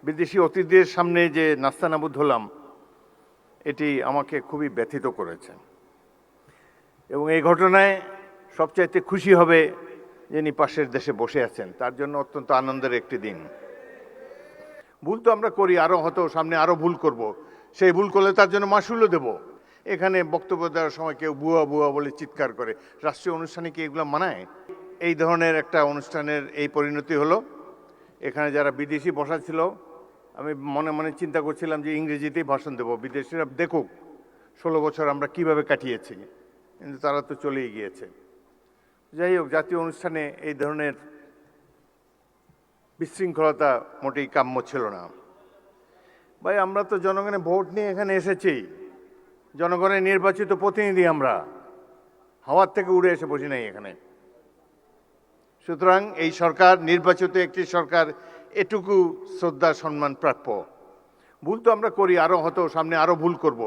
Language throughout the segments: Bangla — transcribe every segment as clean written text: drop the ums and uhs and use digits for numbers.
বিদেশি অতিথিদের সামনে যে নাস্তানাবুদ হলাম, এটি আমাকে খুবই ব্যথিত করেছে। এবং এই ঘটনায় সবচাইতে খুশি হবে যিনি পাশের দেশে বসে আছেন, তার জন্য অত্যন্ত আনন্দের একটি দিন। ভুল তো আমরা করি, আরও হয়তো সামনে আরও ভুল করব। সেই ভুল করলে তার জন্য মাশুলও দেব। এখানে বক্তব্য দেওয়ার সময় কেউ বুয়া বুয়া বলে চিৎকার করে, রাষ্ট্রীয় অনুষ্ঠানে কি এগুলো মানায়? এই ধরনের একটা অনুষ্ঠানের এই পরিণতি হলো। এখানে যারা বিদেশি বসা ছিল, আমি মনে মনে চিন্তা করছিলাম যে ইংরেজিতেই ভাষণ দেব, বিদেশিরা দেখুক 16 বছর আমরা কিভাবে কাটিয়েছি, কিন্তু তারা তো চলেই গিয়েছে। যাই হোক, জাতীয় অনুষ্ঠানে এই ধরনের বিশৃঙ্খলতা মোটেই কাম্য ছিল না। ভাই, আমরা তো জনগণের ভোট নিয়ে এখানে এসেছি, জনগণের নির্বাচিত প্রতিনিধি আমরা, হাওয়ার থেকে উড়ে এসে বসি নাই এখানে। সুতরাং এই সরকার নির্বাচিত একটি সরকার, এটুকু শ্রদ্ধা সম্মান প্রাপ্য। ভুল তো আমরা করি, আরও হয়তো সামনে আরও ভুল করব।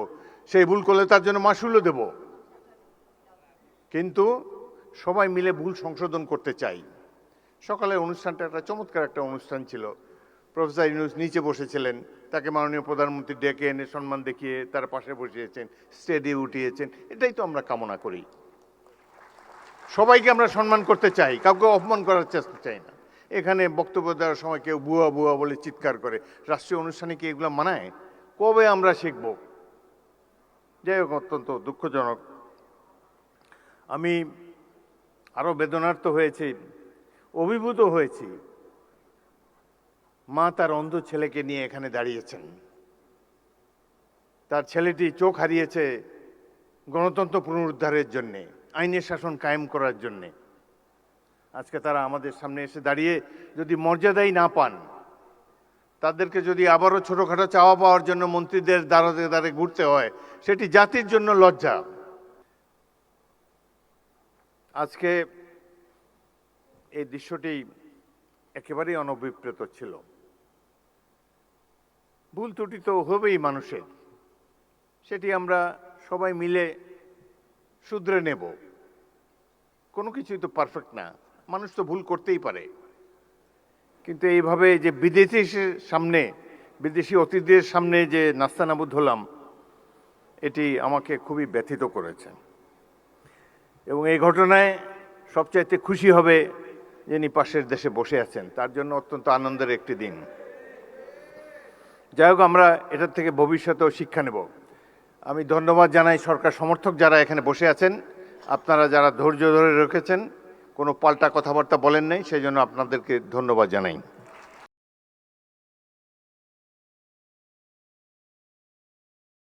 সেই ভুল করলে তার জন্য মাশুলও দেব। কিন্তু সবাই মিলে ভুল সংশোধন করতে চাই। সকালে অনুষ্ঠানটা একটা চমৎকার একটা অনুষ্ঠান ছিল। প্রফেসর ইউনূস নিচে বসেছিলেন, তাকে মাননীয় প্রধানমন্ত্রী ডেকে এনে সম্মান দেখিয়ে তার পাশে বসিয়েছেন, স্টেজে উঠিয়েছেন। এটাই তো আমরা কামনা করি। সবাইকে আমরা সম্মান করতে চাই, কাউকে অপমান করার চেষ্টা চাই না। এখানে বক্তব্য দেওয়ার সময় কেউ বুয়া বুয়া বলে চিৎকার করে, রাষ্ট্রীয় অনুষ্ঠানে কি এগুলো মানায়? কবে আমরা শিখব? যাই হোক, অত্যন্ত দুঃখজনক। আমি আরও বেদনার্ত হয়েছি, অভিভূত হয়েছি। মা তার অন্ধ ছেলেকে নিয়ে এখানে দাঁড়িয়েছেন। তার ছেলেটি চোখ হারিয়েছে গণতন্ত্র পুনরুদ্ধারের জন্যে, আইনের শাসন কায়েম করার জন্যে। আজকে তারা আমাদের সামনে এসে দাঁড়িয়ে যদি মর্যাদাই না পান, তাদেরকে যদি আবারও ছোটোখাটো চাওয়া পাওয়ার জন্য মন্ত্রীদের দ্বারে দ্বারে ঘুরতে হয়, সেটি জাতির জন্য লজ্জা। আজকে এই দৃশ্যটি একেবারেই অনভিপ্রেত ছিল। ভুল ত্রুটি তো হবেই মানুষের, সেটি আমরা সবাই মিলে শুধরে নেব। কোনো কিছুই তো পারফেক্ট না, মানুষ তো ভুল করতেই পারে। কিন্তু এইভাবে যে বিদেশি অতিথিদের সামনে যে নাস্তানাবুদ হলাম, এটি আমাকে খুবই ব্যথিত করেছে। এবং এই ঘটনায় সবচাইতে খুশি হবে যিনি পাশের দেশে বসে আছেন, তার জন্য অত্যন্ত আনন্দের একটি দিন। যাই হোক, আমরা এটার থেকে ভবিষ্যতেও শিক্ষা নেব। আমি ধন্যবাদ জানাই সরকার সমর্থক যারা এখানে বসে আছেন। আপনারা যারা ধৈর্য ধরে রেখেছেন, কোনো পাল্টা কথাবার্তা বলেন নাই, সেই জন্য আপনাদেরকে ধন্যবাদ জানাই।